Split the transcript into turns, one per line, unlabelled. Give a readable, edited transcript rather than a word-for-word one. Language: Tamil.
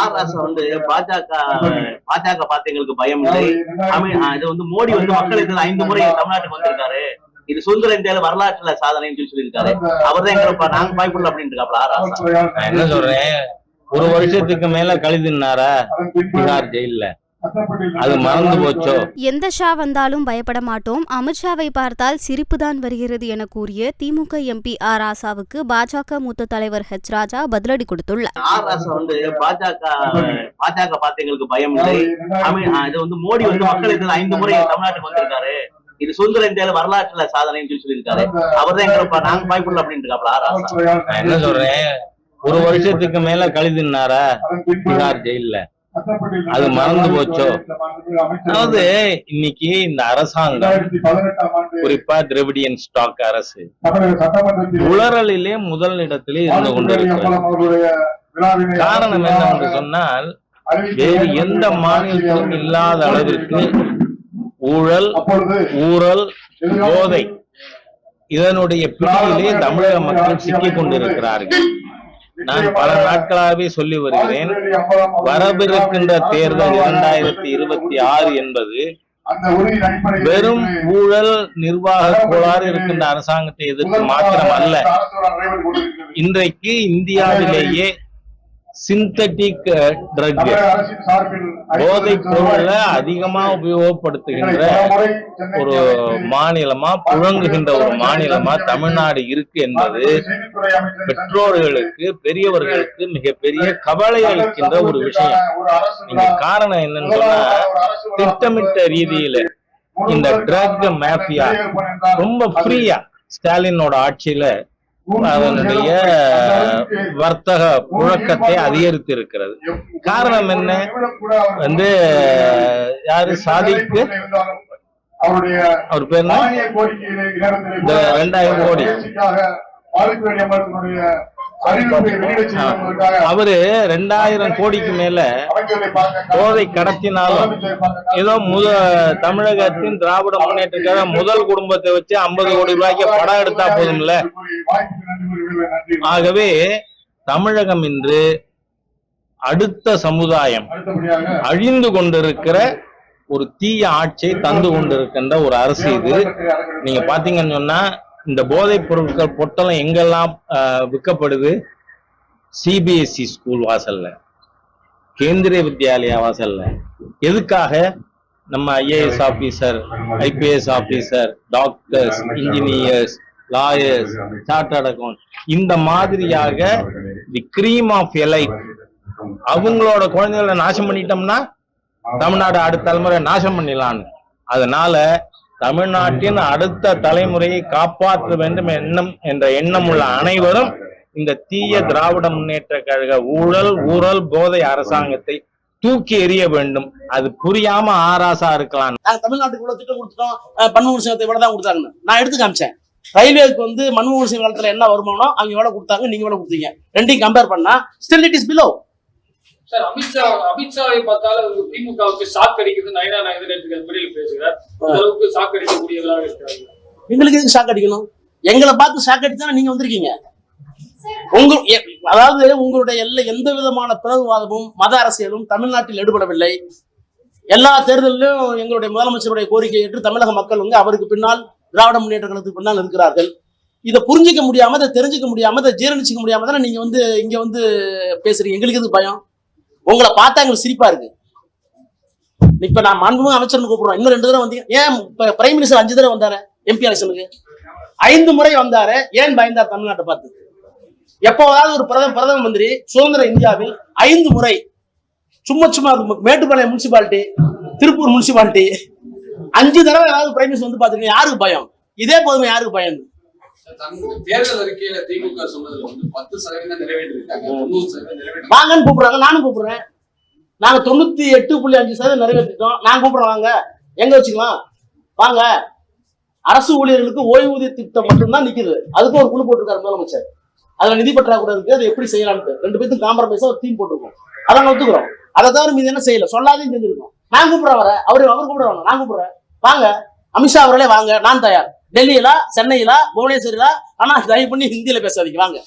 ஆர்எஸ் வந்து பாஜக பார்த்து எங்களுக்கு பயம் இல்லை. இது வந்து மோடி வந்து மக்களுக்கு 5 முறை தமிழ்நாட்டுக்கு வந்திருக்காரு. இது சுதந்திர இந்தியாவில வரலாற்றுல சாதனைன்னு சொல்லியிருக்காரு. அவர் தான் எங்களை நாங்க பயப்படல அப்படின்னு இருக்காப்ல.
என்ன சொல்றேன், ஒரு வருஷத்துக்கு மேல கழிதுனாரா பீகார் ஜெயில, அது மறந்து போச்சோ.
எந்த ஷா வந்தாலும் பயப்பட மாட்டோம், அமித்ஷாவை பார்த்தால் சிரிப்புதான் வருகிறது என கூறிய திமுக எம்பி ஆர் ராசாவுக்கு பாஜக மூத்த தலைவர் ஹெச் ராஜா பதிலடி கொடுத்துள்ளார்.
ஆர் ராசா வந்து பாஜக பார்த்து எங்களுக்கு பயம் இல்லை. இது வந்து மோடி வந்து மக்களுக்கு 5 முறை தமிழ்நாட்டுக்கு வந்திருக்காரு. இது சுதந்திர இந்தியாவில வரலாற்றுல சாதனைன்னு சொல்லியிருக்காரு. அவர் தான் எங்களை நாங்க பயப்படல அப்படின்னு இருக்காப்ல ஆர் ராசா.
என்ன சொல்றேன், ஒரு வருஷத்துக்கு மேல கழிதுனாரா பீகார் ஜெயில, அது மறந்து போச்சோ. அதாவது இன்னைக்கு இந்த அரசாங்கம், குறிப்பா திராவிடியன் ஸ்டாக் அரசு, உளறலிலே முதல் இடத்திலே இருந்து கொண்டிருக்கிறது. காரணம் என்னவென்று சொன்னால், வேறு எந்த மாநிலத்திலும் இல்லாத அளவிற்கு ஊழல், ஊழல், போதை இதனுடைய பிடியிலே தமிழக மக்கள் சிக்கிக் கொண்டிருக்கிறார்கள். நான் பல நாட்களாகவே சொல்லி வருகிறேன், வரவிருக்கின்ற தேர்தல் 2026 என்பது வெறும் ஊழல் நிர்வாக கோளாறு இருக்கின்ற அரசாங்கத்தை எதிர்த்து மாத்திரம் அல்ல, இன்றைக்கு இந்தியாவிலேயே சிந்தட்டிக் ட்ரக், போதைப் பொருளை அதிகமா உபயோகப்படுத்துகின்ற ஒரு மாநிலமா, புழங்குகின்ற ஒரு மாநிலமா தமிழ்நாடு இருக்கு என்பது பெற்றோர்களுக்கு, பெரியவர்களுக்கு மிகப்பெரிய கவலை அளிக்கின்ற ஒரு விஷயம். இங்க காரணம் என்னன்னு சொன்னா, திட்டமிட்ட ரீதியில இந்த ட்ரக் மாஃபியா ரொம்ப ஃப்ரீயா ஸ்டாலினோட ஆட்சியில அதனுடைய வர்த்தக புழக்கத்தை அதிகரித்து இருக்கிறது. காரணம் என்ன, வந்து யாரு சாதிக்கு அவர் பேர் 2000 கோடி அவரு 2000 கோடிக்கு மேல போதை கடத்தினாலும் ஏதோ தமிழகத்தின் திராவிட முன்னேற்ற முதல் குடும்பத்தை வச்சு 50 கோடி ரூபாய்க்கு படம் எடுத்தா போதும்ல. ஆகவே தமிழகம் இன்று அடுத்த சமுதாயம் அழிந்து கொண்டிருக்கிற ஒரு தீய ஆட்சியை தந்து கொண்டிருக்கின்ற ஒரு அரசு இது. நீங்க பாத்தீங்கன்னு சொன்னா, இந்த போதைப் பொருட்கள் பொட்டலம் எங்கெல்லாம் விற்கப்படுது, சிபிஎஸ்இ ஸ்கூல் வாசல்ல, கேந்திரிய வித்யாலயா வாசல்ல. எதுக்காக? நம்ம IAS officer, IPS officer, doctors, engineers, lawyers, chartered account, இந்த மாதிரியாக தி கிரீம் ஆஃப் எலைட் அவங்களோட குழந்தைகளை நாசம் பண்ணிட்டோம்னா தமிழ்நாடு அடுத்த தலைமுறை நாசம் பண்ணிடலான்னு. அதனால தமிழ்நாட்டின் அடுத்த தலைமுறையை காப்பாற்ற வேண்டும் என்ற எண்ணம் உள்ள அனைவரும் இந்த தீய திராவிட முன்னேற்ற கழக ஊழல் போதை அரசாங்கத்தை தூக்கி எறிய வேண்டும். அது புரியாம ஆராசா இருக்கலாம்.
தமிழ்நாட்டுக்கு இவ்வளவு திட்டம் கொடுத்துட்டோம், மன்மோகன் சிங்கத்தை இவ்வளவு தான் கொடுத்தாங்கன்னு நான் எடுத்து காமிச்சேன். ரயில்வேக்கு வந்து மன்மோகன் சிங் காலத்துல என்ன வருமானம், அவங்க எவ்வளவு கொடுத்தாங்க, நீங்க எவ்வளவு கொடுத்தீங்க, ரெண்டையும் கம்பேர் பண்ணா still it is below.
Sir, அமித்ஷாவை பார்த்தாலும் திமுகவுக்கு ஷாக் அடிக்குது. நயனா நாகேந்திரன் வெளியில பேசுகிறார், அளவுக்கு ஷாக் அடிக்கக்கூடியவர்களாக இருக்காங்க.
எங்களுக்கு எதுக்கு ஷாக் அடிக்கணும்? எங்களை பார்த்து ஷாக் அடித்தானே நீங்க வந்திருக்கீங்க. அதாவது உங்களுடைய எந்த விதமான பிளவுவாதமும் மத அரசியலும் தமிழ்நாட்டில் எடுபடவில்லை. எல்லா தேர்தலிலும் எங்களுடைய முதலமைச்சருடைய கோரிக்கையை ஏற்று தமிழக மக்கள் வந்து அவருக்கு பின்னால், திராவிட முன்னேற்ற கழகத்துக்கு பின்னால் இருக்கிறார்கள். இதை புரிஞ்சிக்க முடியாம, இதை தெரிஞ்சுக்க முடியாம, இதை ஜீரணிச்சிக்க முடியாம தானே நீங்க வந்து இங்க வந்து பேசுறீங்க. எங்களுக்கு எது பயம்? உங்களை பார்த்தா எங்களுக்கு சிரிப்பா இருக்கு. இப்ப நான் மாண்புமிகு அமைச்சர்னு கூப்பிடுறோம், இன்னும் 2 தடவை வந்தீங்க. ஏன் பிரைம் மினிஸ்டர் 5 தடவை வந்தாரு எம்பி எலெக்ஷனுக்கு? 5 முறை வந்தாரு. ஏன் பயந்தார் தமிழ்நாட்டை பார்த்து? எப்போதாவது ஒரு பிரதம மந்திரி சுதந்திர இந்தியாவில் 5 முறை சும்மா மேட்டுப்பாளையம் முனிசிபாலிட்டி, திருப்பூர் முனிசிபாலிட்டி 5 தடவை ஏதாவது பிரைம் மினிஸ்டர் வந்து பாத்துருக்கீங்க. யாருக்கு பயம்? இதே போதுமே, யாருக்கு பயம்?
தேர்தல் அறிக்கையில திமுக சொன்னதுல வந்து 10% நிறைவேற்றிருக்காங்க, 90% நிறைவேற்ற
வாங்கன்னு கூப்பிடுறாங்க. நானும் கூப்பிடுறேன். நாங்க 98.5% நிறைவேற்றிட்டோம். நான் கூப்பிடுறேன், வாங்க. எங்க வச்சுக்கலாம், வாங்க. அரசு ஊழியர்களுக்கு ஓய்வூதிய திட்டம் மட்டும்தான் நிக்குது. அதுக்கும் ஒரு குழு போட்டிருக்காரு முதலமைச்சர். அதுல நிதி பற்றாக்குறை இருக்கு, அதை எப்படி செய்யலாம்னு 2 பேருக்கும் காம்ப்ரமைஸா ஒரு தீம் போட்டிருக்கோம். அதான் ஒத்துக்கிறோம். அதை தவிர மீது என்ன செய்யல, சொல்லாதையும் செஞ்சிருக்கோம். நான் கூப்பிடுறேன், வர அவர் கூப்பிடுவாங்க, நான் கூப்பிடுறேன், வாங்க. அமித்ஷா அவர்களே வாங்க, நான் தயார். டெல்லியில, புவனேஸ்வரில, ஆனா தயவு பண்ணி ஹிந்தியில பேசாதீங்க, வாங்க.